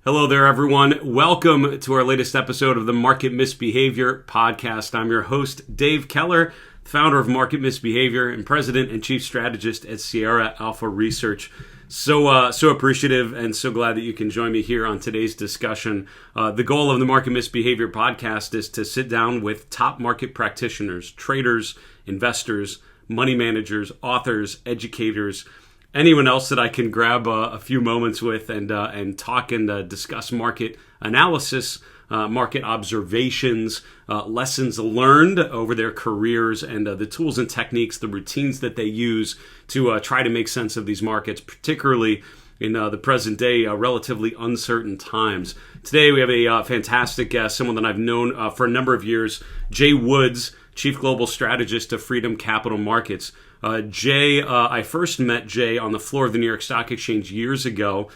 Hello there, everyone. Welcome to our latest episode of the Market Misbehavior podcast. I'm your host, Dave Keller, founder of Market Misbehavior and president and chief strategist at Sierra Alpha Research. So appreciative and so glad that you can join me here on today's discussion. The goal of the Market Misbehavior podcast is to sit down with top market practitioners, traders, investors, money managers, authors, educators, anyone else that I can grab a few moments with and talk and discuss market analysis, market observations, lessons learned over their careers, and the tools and techniques, the routines that they use to try to make sense of these markets, particularly in the present day, relatively uncertain times. Today we have a fantastic guest, someone that I've known for a number of years, Jay Woods, Chief Global Strategist of Freedom Capital Markets. I first met Jay on the floor of the New York Stock Exchange years ago.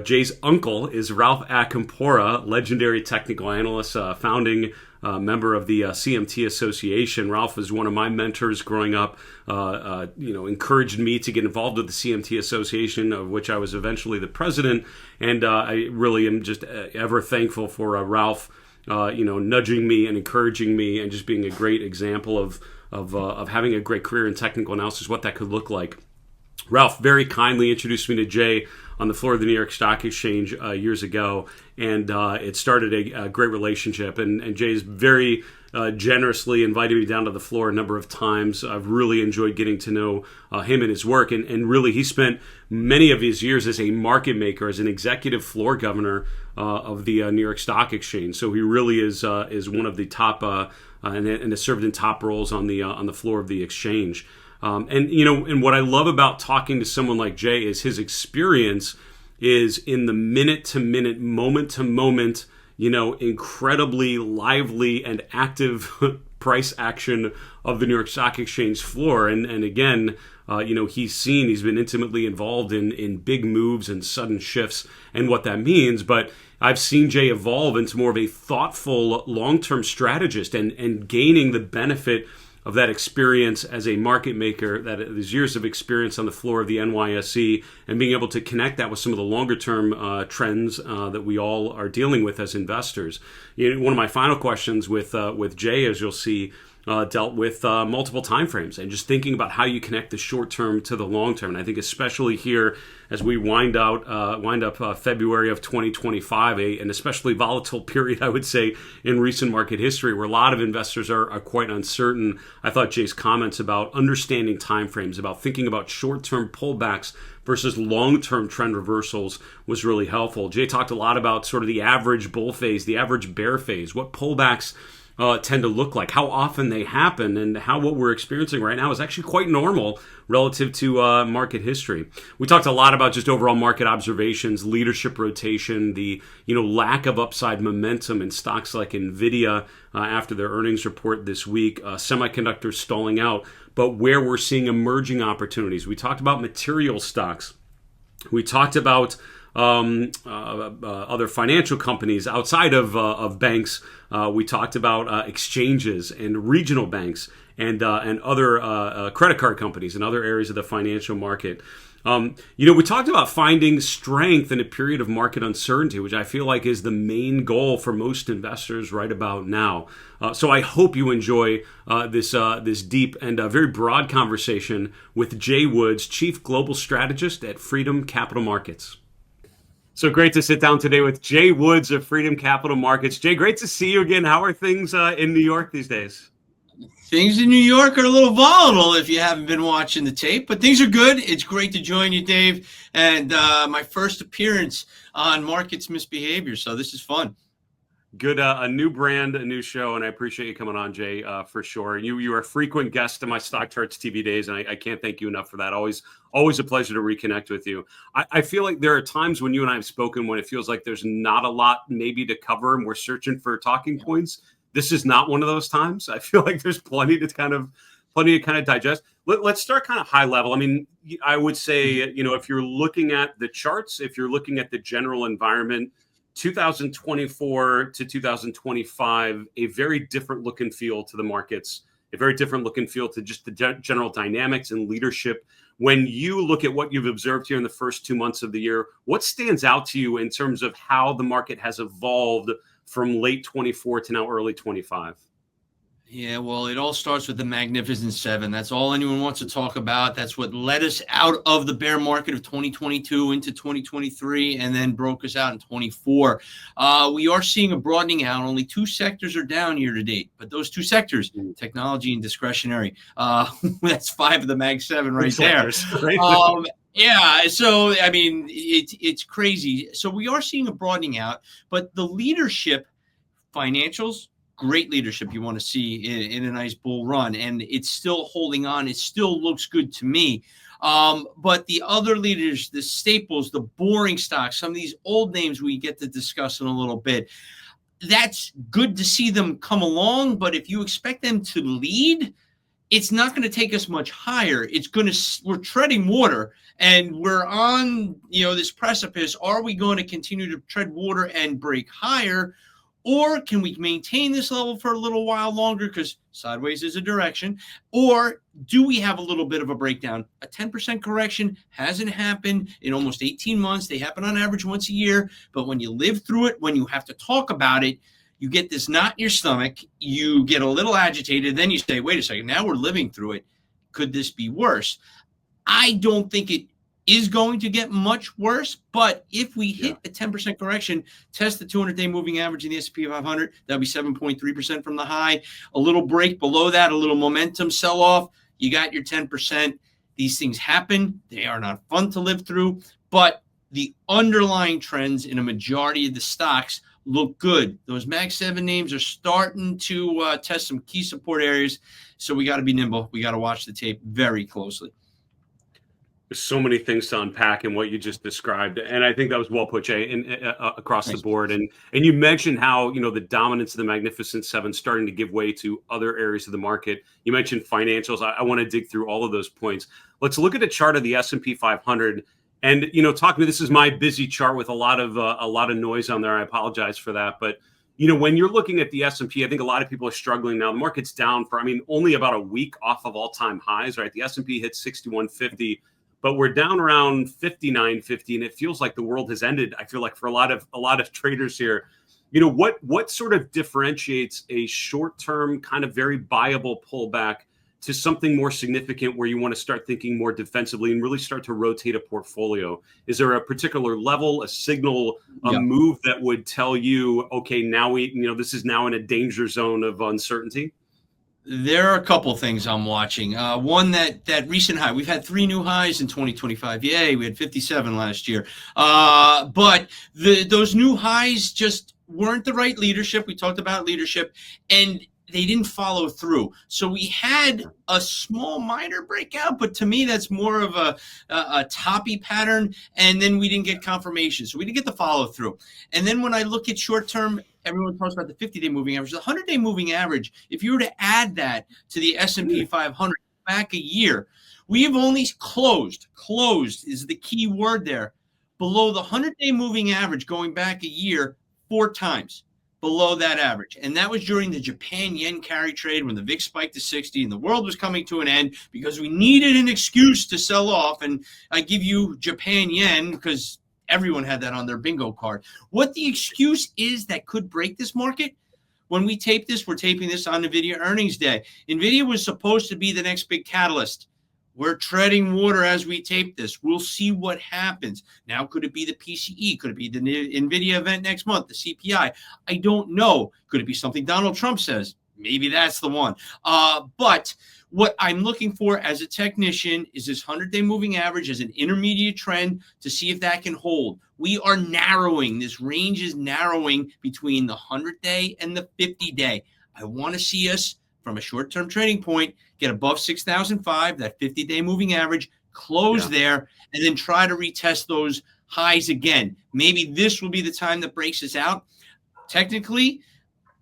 Jay's uncle is Ralph Acampora, legendary technical analyst, founding member of the CMT Association. Ralph was one of my mentors growing up, encouraged me to get involved with the CMT Association, of which I was eventually the president. And I really am just ever thankful for Ralph, nudging me and encouraging me and just being a great example of having a great career in technical analysis, what that could look like. Ralph very kindly introduced me to Jay on the floor of the New York Stock Exchange years ago, and it started a great relationship. And Jay's very generously invited me down to the floor a number of times. I've really enjoyed getting to know him and his work, and really he spent many of his years as a market maker, as an executive floor governor of the New York Stock Exchange. So he really is one of the top and has served in top roles on the floor of the exchange. And what I love about talking to someone like Jay is his experience is in the minute-to-minute, moment-to-moment, incredibly lively and active price action of the New York Stock Exchange floor. And again, he's been intimately involved in big moves and sudden shifts and what that means. But I've seen Jay evolve into more of a thoughtful, long-term strategist and gaining the benefit of that experience as a market maker, that these years of experience on the floor of the NYSE, and being able to connect that with some of the longer-term trends that we all are dealing with as investors. One of my final questions with Jay, as you'll see, dealt with multiple timeframes and just thinking about how you connect the short term to the long term. And I think especially here as we wind up February of 2025, an especially volatile period, I would say, in recent market history, where a lot of investors are quite uncertain. I thought Jay's comments about understanding timeframes, about thinking about short-term pullbacks versus long-term trend reversals was really helpful. Jay talked a lot about sort of the average bull phase, the average bear phase, what pullbacks tend to look like, how often they happen, and how what we're experiencing right now is actually quite normal relative to market history. We talked a lot about just overall market observations, leadership rotation, the lack of upside momentum in stocks like Nvidia after their earnings report this week, semiconductors stalling out, but where we're seeing emerging opportunities. We talked about material stocks. We talked about other financial companies outside of banks. We talked about exchanges and regional banks and other credit card companies and other areas of the financial market. We talked about finding strength in a period of market uncertainty, which I feel like is the main goal for most investors right about now. So I hope you enjoy this deep and very broad conversation with Jay Woods, Chief Global Strategist at Freedom Capital Markets. So great to sit down today with Jay Woods of Freedom Capital Markets. Jay, great to see you again. How are things in New York these days? Things in New York are a little volatile if you haven't been watching the tape, but things are good. It's great to join you, Dave, and my first appearance on Market's Misbehavior, so this is fun. Good, a new brand, a new show, and I appreciate you coming on, Jay, for sure. You are a frequent guest in my Stock Charts TV days, and I can't thank you enough for that. Always a pleasure to reconnect with you. I feel like there are times when you and I have spoken when it feels like there's not a lot maybe to cover, and we're searching for talking points. This is not one of those times. I feel like there's plenty to kind of digest. Let's start kind of high level. I mean, I would say, if you're looking at the charts, if you're looking at the general environment, 2024 to 2025, a very different look and feel to the markets, a very different look and feel to just the general dynamics and leadership When you look at what you've observed here in the first 2 months of the year, what stands out to you in terms of how the market has evolved from late 24 to now early 25? Yeah, well, it all starts with the Magnificent Seven. That's all anyone wants to talk about. That's what led us out of the bear market of 2022 into 2023 and then broke us out in 24. We are seeing a broadening out. Only two sectors are down year to date, but those two sectors, technology and discretionary, that's five of the Mag 7 right there. Right? Yeah, so I mean, it's crazy. So we are seeing a broadening out, but the leadership, financials, great leadership you want to see in a nice bull run, and it's still holding on. It still looks good to me. But the other leaders, the staples, the boring stocks, some of these old names we get to discuss in a little bit, that's good to see them come along. But if you expect them to lead, it's not going to take us much higher. We're treading water, and we're on, this precipice. Are we going to continue to tread water and break higher? Or can we maintain this level for a little while longer because sideways is a direction? Or do we have a little bit of a breakdown? A 10% correction hasn't happened in almost 18 months. They happen on average once a year. But when you live through it, when you have to talk about it, you get this knot in your stomach. You get a little agitated. Then you say, wait a second, now we're living through it. Could this be worse? I don't think it is going to get much worse, but if we hit a 10% correction, test the 200-day moving average in the S&P 500, that'll be 7.3% from the high. A little break below that, a little momentum sell-off, you got your 10%. These things happen. They are not fun to live through, but the underlying trends in a majority of the stocks look good. Those Mag 7 names are starting to test some key support areas, so we got to be nimble. We got to watch the tape very closely. There's so many things to unpack in what you just described, and I think that was well put, Jay, across the board. And you mentioned how the dominance of the Magnificent Seven starting to give way to other areas of the market. You mentioned financials. I want to dig through all of those points. Let's look at a chart of the S&P 500, and talk to me. This is my busy chart with a lot of noise on there. I apologize for that, but when you're looking at the S&P, I think a lot of people are struggling now. The market's down for only about a week off of all-time highs. Right, the S&P hit 6150. But we're down around 59.50, and it feels like the world has ended. I feel like for a lot of traders here, what sort of differentiates a short-term kind of very buyable pullback to something more significant where you want to start thinking more defensively and really start to rotate a portfolio? Is there a particular level, a signal, a move that would tell you, okay, now this is now in a danger zone of uncertainty? There are a couple things I'm watching. One, that recent high. We've had 3 new highs in 2025. Yay, we had 57 last year. But those new highs just weren't the right leadership. We talked about leadership, and they didn't follow through. So we had a small minor breakout, but to me, that's more of a toppy pattern. And then we didn't get confirmation. So we didn't get the follow through. And then when I look at short term, everyone talks about the 50-day moving average. The 100-day moving average, if you were to add that to the S&P 500 back a year, we have only closed is the key word there, below the 100-day moving average going back a year 4 times below that average. And that was during the Japan yen carry trade when the VIX spiked to 60 and the world was coming to an end because we needed an excuse to sell off. And I give you Japan yen because everyone had that on their bingo card. What the excuse is that could break this market? When we tape this, we're taping this on Nvidia earnings day. Nvidia was supposed to be the next big catalyst. We're treading water as we tape this. We'll see what happens. Now, could it be the PCE? Could it be the Nvidia event next month, the CPI? I don't know. Could it be something Donald Trump says? Maybe that's the one. But what I'm looking for as a technician is this 100-day moving average as an intermediate trend to see if that can hold. We are narrowing. This range is narrowing between the 100-day and the 50-day. I want to see us, from a short-term trading point, get above 6,005, that 50-day moving average, close there, and then try to retest those highs again. Maybe this will be the time that breaks us out. Technically,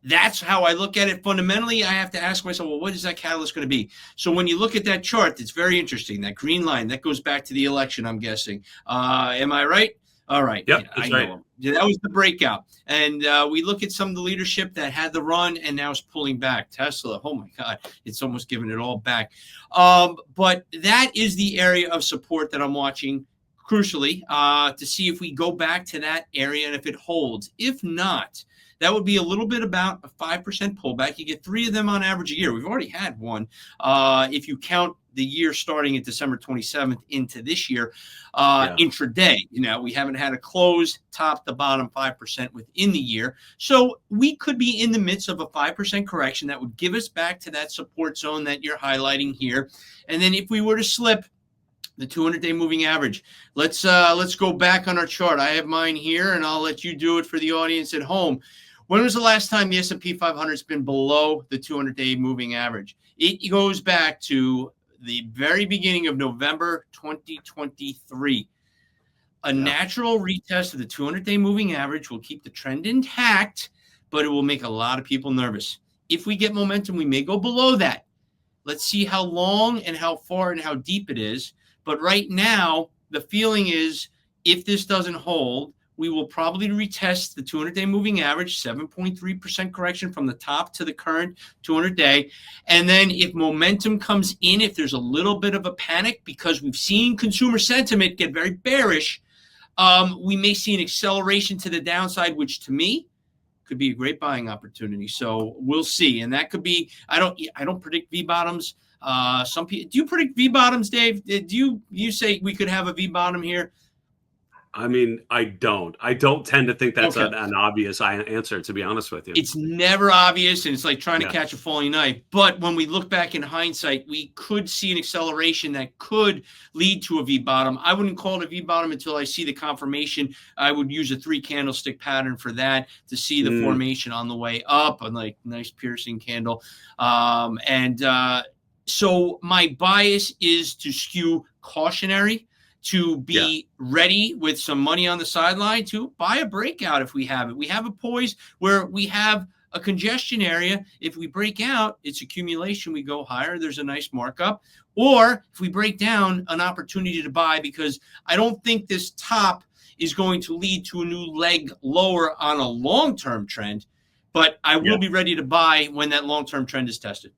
that's how I look at it. Fundamentally, I have to ask myself, well, what is that catalyst going to be? So when you look at that chart, it's very interesting. That green line, that goes back to the election, I'm guessing. Am I right? All right. Yep, Yeah, I that's know right. him. Yeah, that was the breakout. And we look at some of the leadership that had the run and now is pulling back. Tesla, oh my God, it's almost giving it all back. But that is the area of support that I'm watching crucially to see if we go back to that area and if it holds. If not, that would be a little bit about a 5% pullback. You get 3 of them on average a year. We've already had one. If you count the year starting at December 27th into this year, Yeah. intraday. We haven't had a close top to bottom 5% within the year. So we could be in the midst of a 5% correction that would give us back to that support zone that you're highlighting here. And then if we were to slip the 200-day moving average, let's go back on our chart. I have mine here, and I'll let you do it for the audience at home. When was the last time the S&P 500 has been below the 200-day moving average? It goes back to the very beginning of November 2023. A natural retest of the 200-day moving average will keep the trend intact, but it will make a lot of people nervous. If we get momentum, we may go below that. Let's see how long and how far and how deep it is. But right now, the feeling is if this doesn't hold, we will probably retest the 200-day moving average, 7.3% correction from the top to the current 200-day. And then if momentum comes in, if there's a little bit of a panic because we've seen consumer sentiment get very bearish, we may see an acceleration to the downside, which to me could be a great buying opportunity. So we'll see. And that could be, I don't predict V bottoms. Some people, do you predict V bottoms, Dave? Do you say we could have a V bottom here? I mean, I don't tend to think that's Okay. an obvious answer, to be honest with you. It's never obvious, and it's like trying to Yeah. catch a falling knife. But when we look back in hindsight, we could see an acceleration that could lead to a V bottom. I wouldn't call it a V bottom until I see the confirmation. I would use a 3 candlestick pattern for that to see the formation on the way up, a like nice piercing candle. So my bias is to skew cautionary, to be ready with some money on the sideline to buy a breakout if we have it. We have a poise where we have a congestion area. If we break out, it's accumulation. We go higher. There's a nice markup. Or if we break down, an opportunity to buy, because I don't think this top is going to lead to a new leg lower on a long-term trend, but I will be ready to buy when that long-term trend is tested.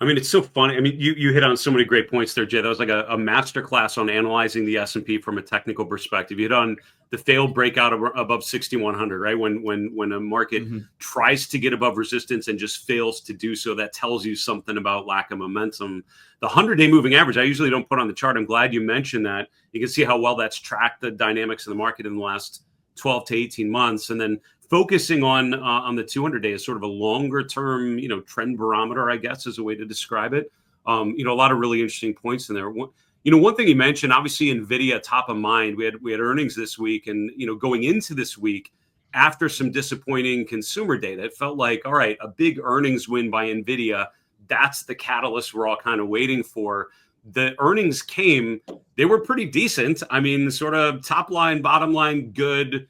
I mean, it's so funny. I mean, you hit on so many great points there, Jay. That was like a masterclass on analyzing the S&P from a technical perspective. You hit on the failed breakout above 6,100, right? When a market tries to get above resistance and just fails to do so, that tells you something about lack of momentum. The 100-day moving average, I usually don't put on the chart. I'm glad you mentioned that. You can see how well that's tracked the dynamics of the market in the last 12 to 18 months. And then focusing on the 200-day is sort of a longer term, trend barometer, I guess, is a way to describe it. A lot of really interesting points in there. One thing you mentioned, obviously, Nvidia top of mind. We had earnings this week, and going into this week, after some disappointing consumer data, it felt like, all right, a big earnings win by Nvidia. That's the catalyst we're all kind of waiting for. The earnings came; they were pretty decent. I mean, sort of top line, bottom line, good.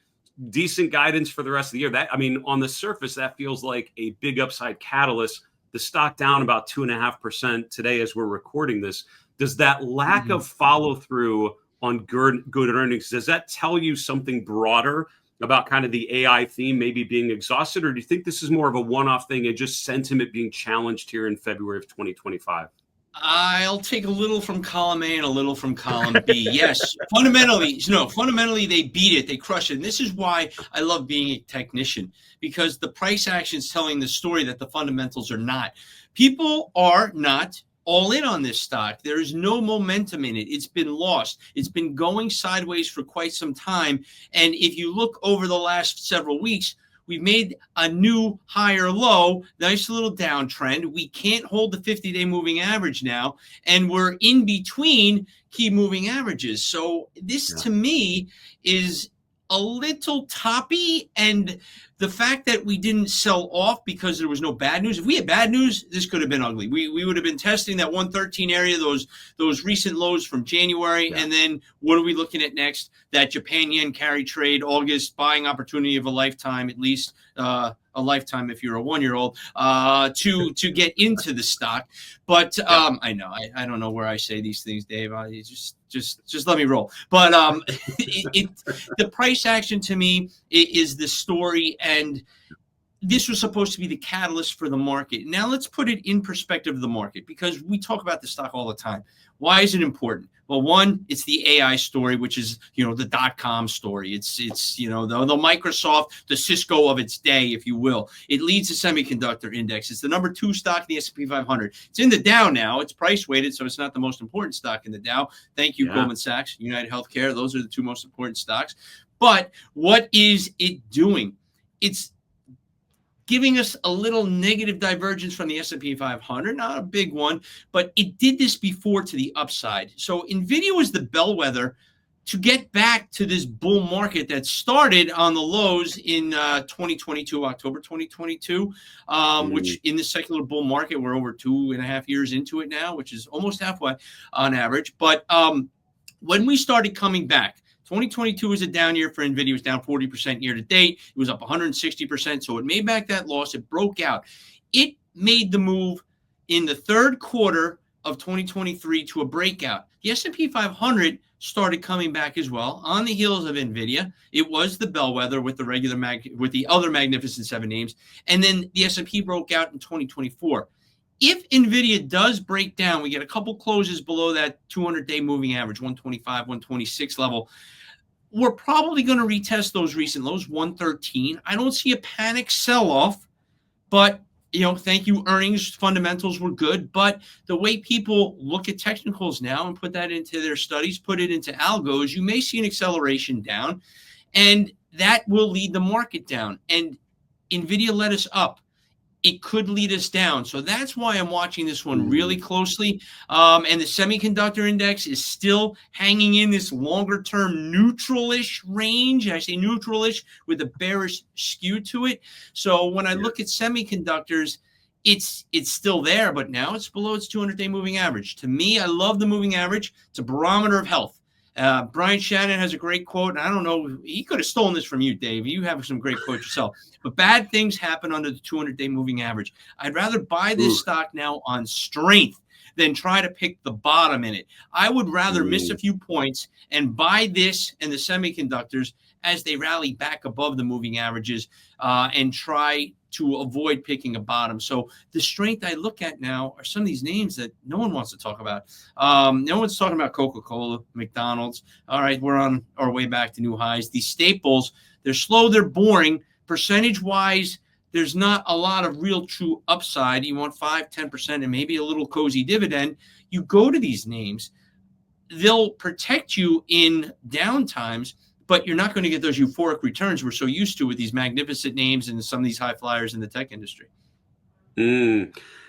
Decent guidance for the rest of the year. On the surface, that feels like a big upside catalyst. The stock down about 2.5% today as we're recording this. Does that lack of follow through on good earnings, does that tell you something broader about kind of the AI theme maybe being exhausted, or do you think this is more of a one-off thing and just sentiment being challenged here in February of 2025? I'll take a little from column A and a little from column B. Yes, fundamentally, they beat it. They crush it. And this is why I love being a technician, because the price action is telling the story that the fundamentals are not. People are not all in on this stock. There is no momentum in it. It's been lost. It's been going sideways for quite some time. And if you look over the last several weeks, we've made a new higher low, nice little downtrend. We can't hold the 50-day moving average now, and we're in between key moving averages. So this, to me, is a little toppy, and the fact that we didn't sell off because there was no bad news. If we had bad news, this could have been ugly. We would have been testing that 113 area, those recent lows from January, and then what are we looking at next? That Japan yen carry trade, August, buying opportunity of a lifetime, at least a lifetime if you're a 1-year-old, to get into the stock. But I know I don't know where I say these things, Dave. just let me roll. But the price action to me is the story, and this was supposed to be the catalyst for the market. Now let's put it in perspective of the market, because we talk about the stock all the time. Why is it important? Well, one, it's the AI story, which is, the .com story. It's the Microsoft, the Cisco of its day, if you will. It leads the semiconductor index. It's the number 2 stock in the S&P 500. It's in the Dow now. It's price weighted, so it's not the most important stock in the Dow. Thank you, Goldman Sachs, United Healthcare. Those are the 2 most important stocks. But what is it doing? It's giving us a little negative divergence from the S&P 500, not a big one, but it did this before to the upside. So Nvidia was the bellwether to get back to this bull market that started on the lows in 2022, October 2022, which in the secular bull market, we're over 2.5 years into it now, which is almost halfway on average. But when we started coming back, 2022 was a down year for Nvidia. It was down 40% year to date. It was up 160%. So it made back that loss. It broke out. It made the move in the third quarter of 2023 to a breakout. The S&P 500 started coming back as well on the heels of Nvidia. It was the bellwether with the other Magnificent Seven names. And then the S&P broke out in 2024. If Nvidia does break down, we get a couple closes below that 200-day moving average, 125, 126 level. We're probably going to retest those recent lows, 113. I don't see a panic sell-off, but, thank you, earnings fundamentals were good. But the way people look at technicals now and put that into their studies, put it into algos, you may see an acceleration down, and that will lead the market down. And Nvidia led us up. It could lead us down. So that's why I'm watching this one really closely. And the semiconductor index is still hanging in this longer term neutral-ish range. I say neutral-ish with a bearish skew to it. So when I look at semiconductors, it's still there, but now it's below its 200-day moving average. To me, I love the moving average. It's a barometer of health. Brian Shannon has a great quote, and I don't know, he could have stolen this from you, Dave. You have some great quotes yourself. But bad things happen under the 200-day moving average. I'd rather buy this stock now on strength than try to pick the bottom in it. I would rather miss a few points and buy this and the semiconductors as they rally back above the moving averages and try to avoid picking a bottom. So the strength I look at now are some of these names that no one wants to talk about. No one's talking about Coca-Cola, McDonald's. All right, we're on our way back to new highs. These staples, they're slow, they're boring. Percentage-wise, there's not a lot of real true upside. You want 5, 10%, and maybe a little cozy dividend. You go to these names, they'll protect you in down times, but you're not going to get those euphoric returns we're so used to with these magnificent names and some of these high flyers in the tech industry.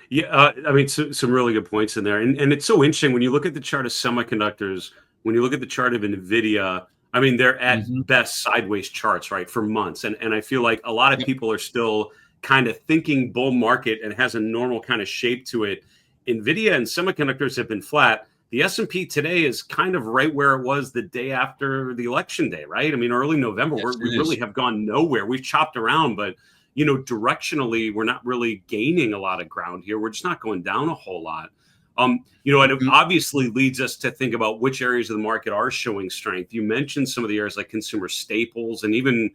Yeah, some really good points in there. And it's so interesting when you look at the chart of semiconductors, when you look at the chart of Nvidia, they're at best sideways charts, right, for months. And I feel like a lot of people are still kind of thinking bull market and has a normal kind of shape to it. Nvidia and semiconductors have been flat. The S&P today is kind of right where it was the day after the election day, right? Early November, we really have gone nowhere. We've chopped around, but, directionally, we're not really gaining a lot of ground here. We're just not going down a whole lot. It obviously leads us to think about which areas of the market are showing strength. You mentioned some of the areas like consumer staples and even,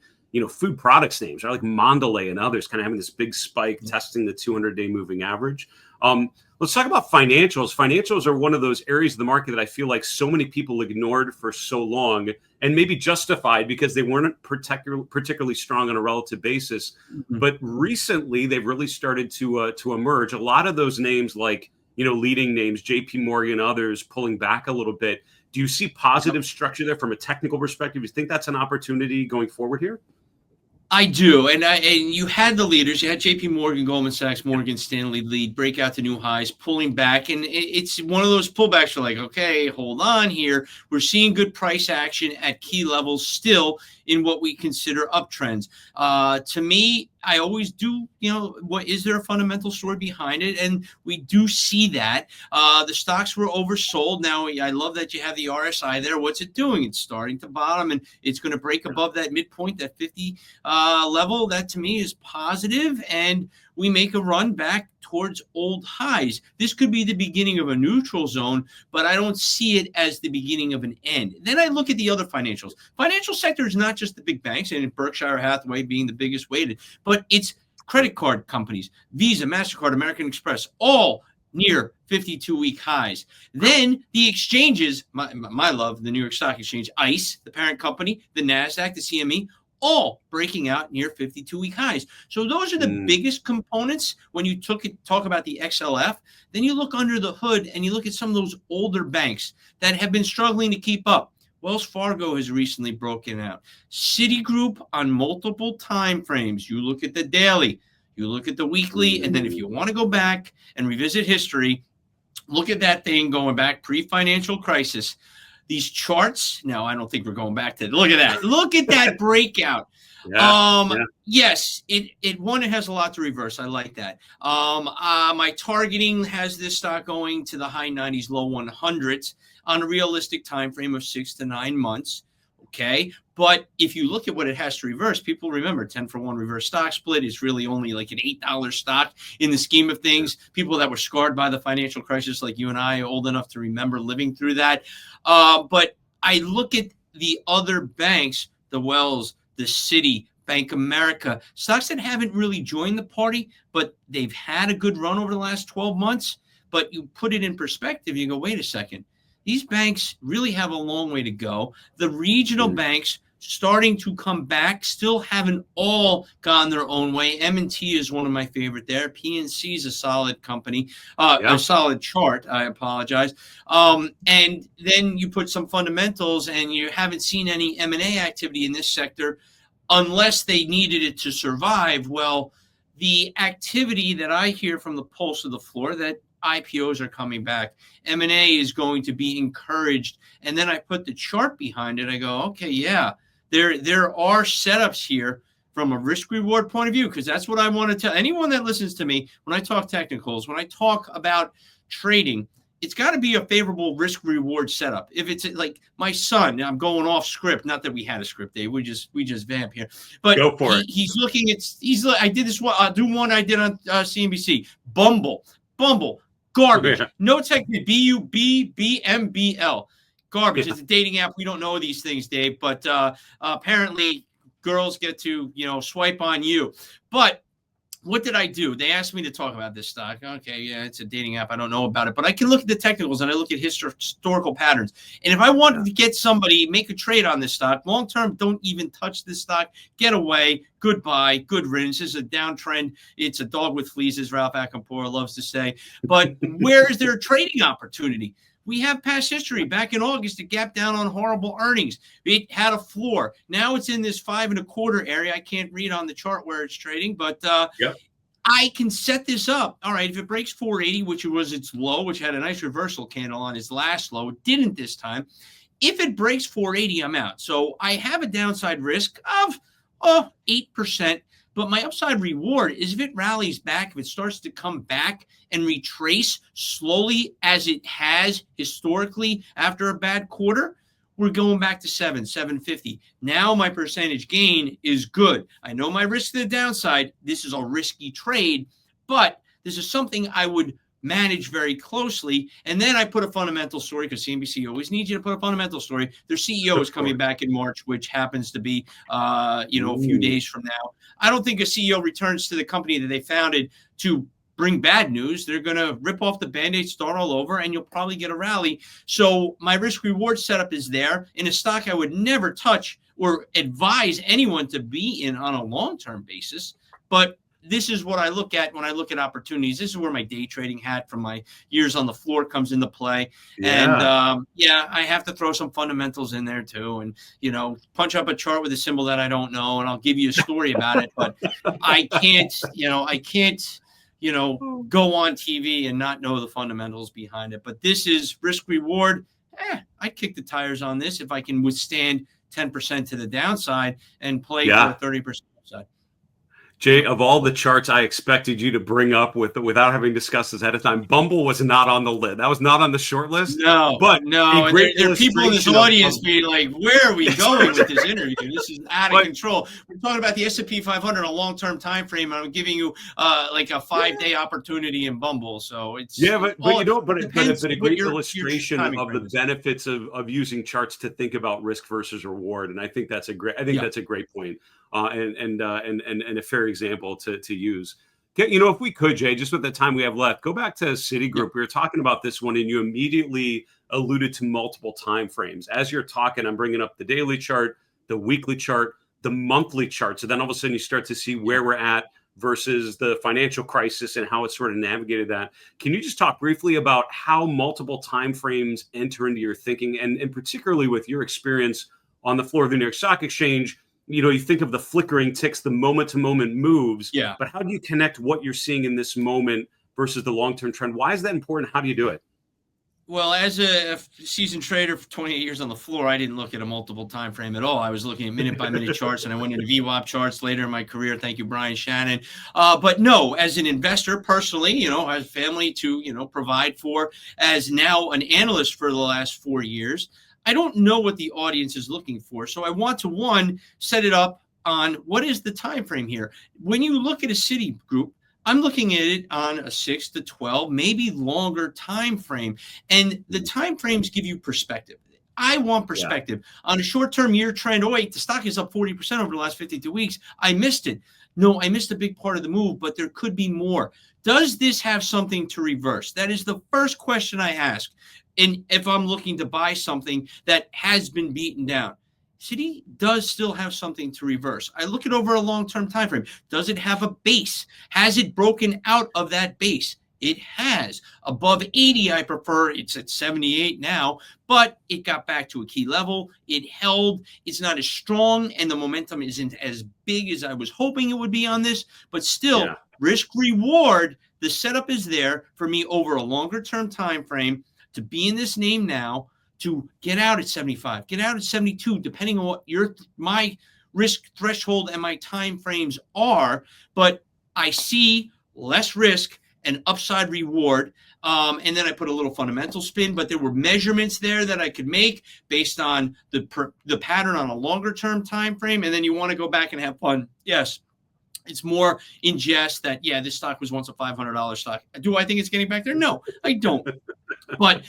food products names, right? Like Mondelez and others kind of having this big spike, testing the 200-day moving average. Let's talk about financials. Financials are one of those areas of the market that I feel like so many people ignored for so long, and maybe justified because they weren't particularly strong on a relative basis. But recently, they've really started to emerge. A lot of those names, like leading names, JP Morgan, others, pulling back a little bit. Do you see positive structure there from a technical perspective? Do you think that's an opportunity going forward here? I do, and you had the leaders. You had J.P. Morgan, Goldman Sachs, Morgan Stanley lead, break out to new highs, pulling back, and it's one of those pullbacks. You're like, okay, hold on here. We're seeing good price action at key levels still in what we consider uptrends. To me, I always do, what is there a fundamental story behind it? And we do see that. The stocks were oversold. Now, I love that you have the RSI there. What's it doing? It's starting to bottom, and it's going to break above that midpoint, that 50 level. That, to me, is positive. And we make a run back towards old highs. This could be the beginning of a neutral zone, but I don't see it as the beginning of an end. Then I look at the other financials. Financial sector is not just the big banks, and Berkshire Hathaway being the biggest weighted, but it's credit card companies, Visa, MasterCard, American Express, all near 52-week highs. Then the exchanges, my love, the New York Stock Exchange, ICE, the parent company, the NASDAQ, the CME, all breaking out near 52-week highs. So those are the biggest components when you talk about the XLF. Then you look under the hood and you look at some of those older banks that have been struggling to keep up. Wells Fargo has recently broken out. Citigroup on multiple time frames. You look at the daily, you look at the weekly, and then if you want to go back and revisit history, look at that thing going back pre-financial crisis. These charts, no, I don't think we're going back to, look at that. Look at that breakout. Yes, it has a lot to reverse. I like that. My targeting has this stock going to the high 90s, low 100s on a realistic time frame of 6 to 9 months. Okay. But if you look at what it has to reverse, people remember 10-for-1 reverse stock split is really only like an $8 stock in the scheme of things. People that were scarred by the financial crisis, like you and I, are old enough to remember living through that. But I look at the other banks, the Wells, the Citi, Bank of America, stocks that haven't really joined the party, but they've had a good run over the last 12 months. But you put it in perspective, you go, wait a second. These banks really have a long way to go. The regional banks starting to come back, still haven't all gone their own way. M&T is one of my favorite there. PNC is a solid company, a solid chart. I apologize. And then you put some fundamentals, and you haven't seen any M&A activity in this sector unless they needed it to survive. Well, the activity that I hear from the pulse of the floor, that IPOs are coming back, M&A is going to be encouraged. And then I put the chart behind it. I go, okay, yeah, there are setups here from a risk reward point of view, because that's what I want to tell anyone that listens to me when I talk technicals, when I talk about trading. It's got to be a favorable risk reward setup. If it's like my son, I'm going off script. Not that we had a script, Dave. We just vamp here. But go for it. He's looking at. I did this one. I'll do one I did on CNBC. Bumble, garbage. No technique. BUBBMBL. Garbage. It's a dating app. We don't know these things, Dave. But apparently, girls get to swipe on you. But what did I do? They asked me to talk about this stock. Okay, yeah, it's a dating app. I don't know about it, but I can look at the technicals and I look at historical patterns. And if I wanted to get somebody, make a trade on this stock, long term, don't even touch this stock. Get away. Goodbye. Good riddance. This is a downtrend. It's a dog with fleas, as Ralph Acampora loves to say. But where is there a trading opportunity? We have past history. Back in August, it gapped down on horrible earnings. It had a floor. Now it's in this 5.25 area. I can't read on the chart where it's trading, but I can set this up. All right, if it breaks 480, which was its low, which had a nice reversal candle on its last low, it didn't this time. If it breaks 480, I'm out. So I have a downside risk of 8%. But my upside reward is if it rallies back, if it starts to come back and retrace slowly as it has historically after a bad quarter, we're going back to 750. Now my percentage gain is good. I know my risk to the downside. This is a risky trade, but this is something I would manage very closely. And then I put a fundamental story, because CNBC always needs you to put a fundamental story. Their CEO is coming back in March, which happens to be, a few days from now. I don't think a CEO returns to the company that they founded to bring bad news. They're going to rip off the Band-Aid, start all over, and you'll probably get a rally. So my risk reward setup is there in a stock I would never touch or advise anyone to be in on a long-term basis. But this is what I look at when I look at opportunities. This is where my day trading hat from my years on the floor comes into play. Yeah. And I have to throw some fundamentals in there too. And, punch up a chart with a symbol that I don't know, and I'll give you a story about it. But I can't go on TV and not know the fundamentals behind it. But this is risk reward. I'd kick the tires on this if I can withstand 10% to the downside and play for a 30% upside. Jay, of all the charts I expected you to bring up without having discussed this ahead of time, Bumble was not on the list. That was not on the short list, No, but a no, and great there are people in this illustration audience being like, "Where are we going with this interview? This is out of but control." We're talking about the S&P 500 on a long-term time frame, and I'm giving you like a 5-day opportunity in Bumble. So yeah, but all you know, but it depends a what great your illustration timing of the frame is. benefits of using charts to think about risk versus reward, and I think that's a Yeah, great point, and a fair example to use. You know, if we could, Jay, just with the time we have left, go back to yeah, Citigroup. We were talking about this one, and you immediately alluded to multiple time frames. As you're talking, I'm bringing up the daily chart, the weekly chart, the monthly chart. So then all of a sudden you start to see yeah. where we're at versus the financial crisis and how it sort of navigated that. Can you just talk briefly about how multiple time frames enter into your thinking, and particularly with your experience on the floor of the New York Stock Exchange? You know, you think of the flickering ticks, the moment to moment moves, Yeah. but how do you connect what you're seeing in this moment versus the long term trend? Why is that important? How do you do it? Well, as a seasoned trader for 28 years on the floor, I didn't look at a multiple time frame at all. I was looking at minute by minute charts, and I went into VWAP charts later in my career. Thank you, Brian Shannon. But no, as an investor personally, I have family to provide for. As now an analyst for the last 4 years, I don't know what the audience is looking for, so I want to set it up on what is the time frame here. When you look at a Citigroup, I'm looking at it on a 6 to 12, maybe longer time frame. And the time frames give you perspective. I want Yeah. perspective. On a short-term year trend, oh wait, the stock is up 40% over the last 52 weeks. I missed it. No, I missed a big part of the move, but there could be more. Does this have something to reverse? That is the first question I ask. And if I'm looking to buy something that has been beaten down, Citi does still have something to reverse. I look at over a long-term time frame. Does it have a base? Has it broken out of that base? It has. Above 80, I prefer. It's at 78 now, but it got back to a key level. It held. It's not as strong, and the momentum isn't as big as I was hoping it would be on this, but still, Yeah. risk reward, the setup is there for me over a longer term time frame to be in this name now, to get out at 75, get out at 72, depending on what my risk threshold and my time frames are. But I see less risk and upside reward. And then I put a little fundamental spin, but there were measurements there that I could make based on the pattern on a longer term time frame. And then you want to go back and have fun. Yes. It's more in jest that, yeah, this stock was once a $500 stock. Do I think it's getting back there? No, I don't. But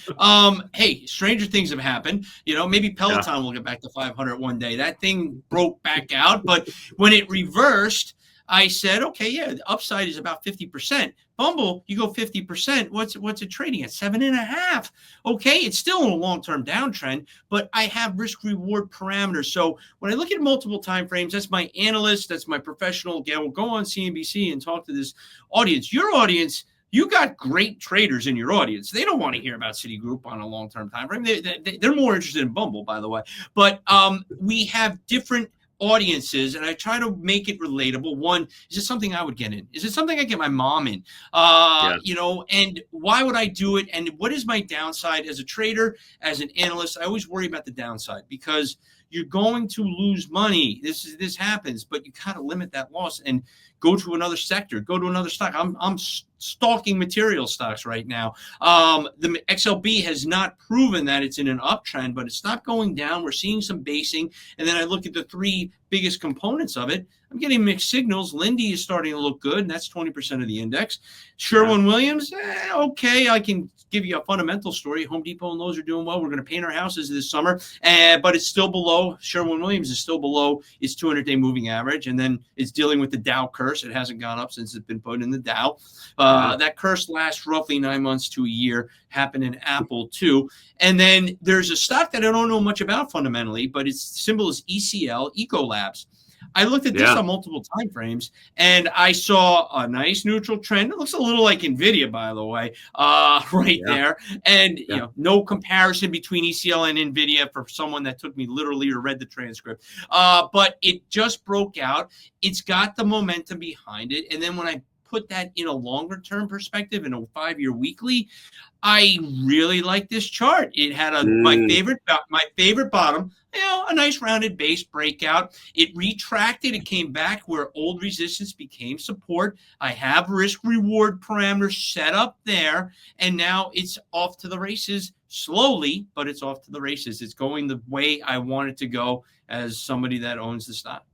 hey, stranger things have happened. Maybe Peloton will get back to 500 one day. That thing broke back out, but when it reversed, I said, okay, yeah, the upside is about 50%. Bumble, you go 50%. What's it trading at? 7.5. Okay, it's still in a long-term downtrend, but I have risk-reward parameters. So when I look at multiple time frames, that's my analyst, that's my professional. Again, we'll go on CNBC and talk to this audience. Your audience, you got great traders in your audience. They don't want to hear about Citigroup on a long-term time frame. They're more interested in Bumble, by the way. But we have different audiences, and I try to make it relatable. One, is it something I would get in? Is it something I get my mom in? And why would I do it? And what is my downside as a trader, as an analyst? I always worry about the downside because you're going to lose money. This happens, but you kind of limit that loss and go to another sector, go to another stock. I'm stalking material stocks right now. The XLB has not proven that it's in an uptrend, but it's not going down. We're seeing some basing. And then I look at the three biggest components of it. I'm getting mixed signals. Lindy is starting to look good, and that's 20% of the index. Sherwin-Williams, okay, I can give you a fundamental story. Home Depot and Lowe's are doing well. We're going to paint our houses this summer, but it's still below. Sherwin-Williams is still below its 200-day moving average, and then it's dealing with the Dow curse. It hasn't gone up since it's been put in the Dow. That curse lasts roughly 9 months to a year. Happened in Apple too. And then there's a stock that I don't know much about fundamentally, but its symbol is ECL, Ecolabs. I looked at this on multiple time frames, and I saw a nice neutral trend. It looks a little like Nvidia, by the way, there. And no comparison between ECL and Nvidia for someone that took me literally or read the transcript. But it just broke out. It's got the momentum behind it. And then when I put that in a longer term perspective in a 5-year weekly, I really like this chart. It had my favorite bottom, a nice rounded base breakout. It retracted. It came back where old resistance became support. I have risk reward parameters set up there, and now it's off to the races slowly, but it's off to the races. It's going the way I want it to go as somebody that owns the stock.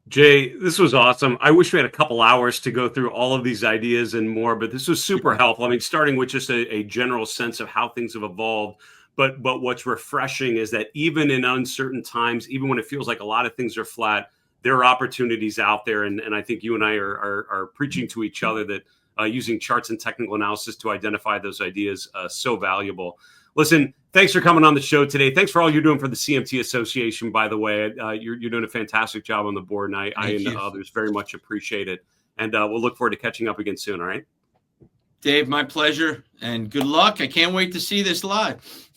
Jay, this was awesome. I wish we had a couple hours to go through all of these ideas and more, but this was super helpful. I mean, starting with just a general sense of how things have evolved. But what's refreshing is that even in uncertain times, even when it feels like a lot of things are flat, there are opportunities out there. And I think you and I are preaching to each other that using charts and technical analysis to identify those ideas so valuable. Listen, thanks for coming on the show today. Thanks for all you're doing for the CMT Association, by the way. You're doing a fantastic job on the board, and I and others very much appreciate it. And we'll look forward to catching up again soon, all right? Dave, my pleasure, and good luck. I can't wait to see this live.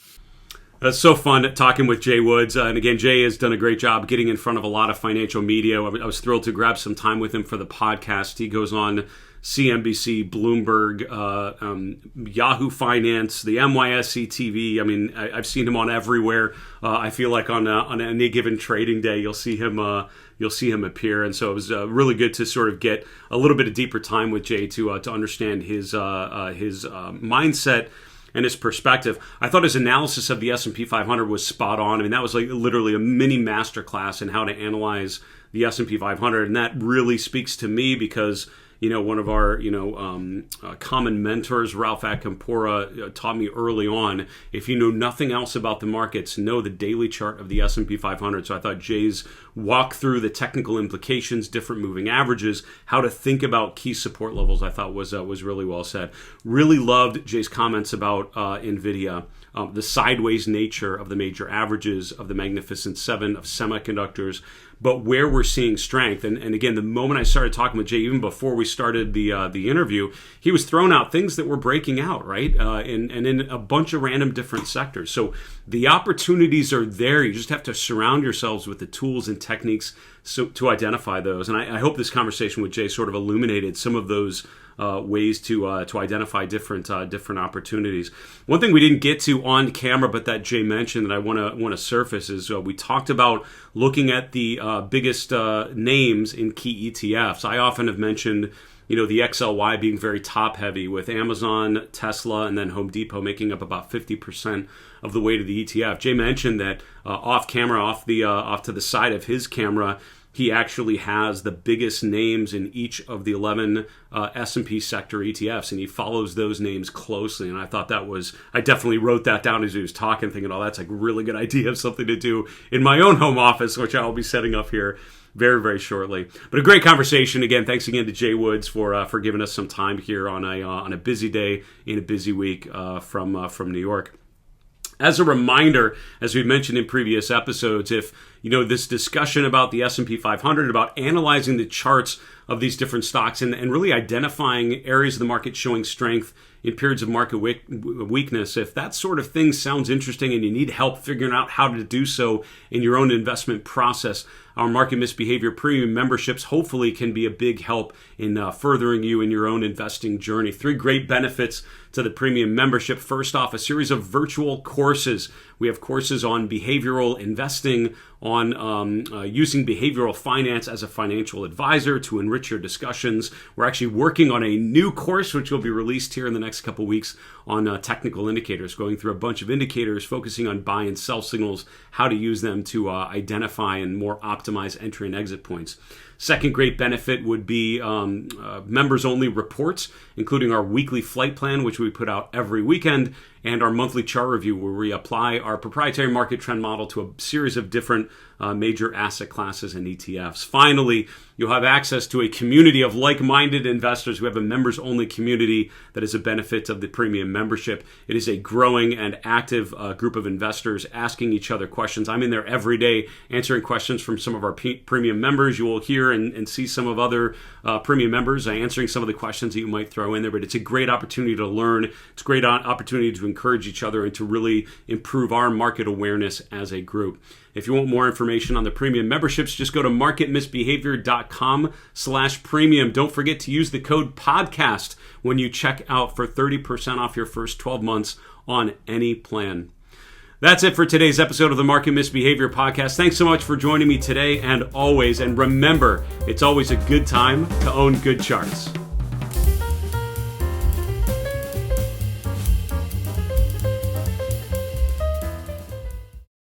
It's so fun talking with Jay Woods. And again, Jay has done a great job getting in frnt of a lot of financial media. I was thrilled to grab some time with him for the podcast. He goes on CNBC, Bloomberg, Yahoo Finance, the NYSE TV. I mean, I've seen him on everywhere. I feel like on any given trading day, you'll see him appear. And so it was really good to sort of get a little bit of deeper time with Jay to understand his mindset and his perspective. I thought his analysis of the S&P 500 was spot on. I mean, that was like literally a mini masterclass in how to analyze the S&P 500, and that really speaks to me because one of our common mentors, Ralph Acampora, taught me early on, if you know nothing else about the markets, know the daily chart of the S&P 500. So I thought Jay's walk through the technical implications, different moving averages, how to think about key support levels, I thought was really well said. Really loved Jay's comments about Nvidia. The sideways nature of the major averages of the Magnificent Seven of semiconductors, but where we're seeing strength. And again, the moment I started talking with Jay, even before we started the interview, he was throwing out things that were breaking out, right? And in a bunch of random different sectors. So the opportunities are there. You just have to surround yourselves with the tools and techniques to identify those. And I hope this conversation with Jay sort of illuminated some of those ways to identify different opportunities. One thing we didn't get to on camera, but that Jay mentioned that I want to surface is we talked about looking at the biggest names in key ETFs. I often have mentioned the XLY being very top heavy, with Amazon, Tesla, and then Home Depot making up about 50% of the weight of the ETF. Jay mentioned that off camera, off to the side of his camera, he actually has the biggest names in each of the 11 S&P sector ETFs, and he follows those names closely. And I thought I definitely wrote that down as he was talking, thinking, oh, that's like a really good idea of something to do in my own home office, which I'll be setting up here very, very shortly. But a great conversation. Again, thanks again to Jay Woods for giving us some time here on a busy day in a busy week from New York. As a reminder, as we mentioned in previous episodes, if this discussion about the S&P 500, about analyzing the charts of these different stocks and really identifying areas of the market showing strength in periods of market weakness, if that sort of thing sounds interesting and you need help figuring out how to do so in your own investment process, our Market Misbehavior Premium memberships hopefully can be a big help in furthering you in your own investing journey. 3 great benefits to the premium membership. First off, a series of virtual courses. We have courses on behavioral investing, on using behavioral finance as a financial advisor to enrich your discussions. We're actually working on a new course, which will be released here in the next couple weeks, on technical indicators, going through a bunch of indicators, focusing on buy and sell signals, how to use them to identify and more optimize entry and exit points. Second great benefit would be members-only reports, including our weekly flight plan, which we put out every weekend, and our monthly chart review, where we apply our proprietary market trend model to a series of different major asset classes and ETFs. Finally, you'll have access to a community of like-minded investors. We have a members-only community that is a benefit of the premium membership. It is a growing and active group of investors asking each other questions. I'm in there every day answering questions from some of our premium members. You will hear and see some of other premium members answering some of the questions that you might throw in there, but it's a great opportunity to learn. It's a great opportunity to encourage each other and to really improve our market awareness as a group. If you want more information on the premium memberships, just go to marketmisbehavior.com/premium. Don't forget to use the code podcast when you check out for 30% off your first 12 months on any plan. That's it for today's episode of the Market Misbehavior Podcast. Thanks so much for joining me today and always. And remember, it's always a good time to own good charts.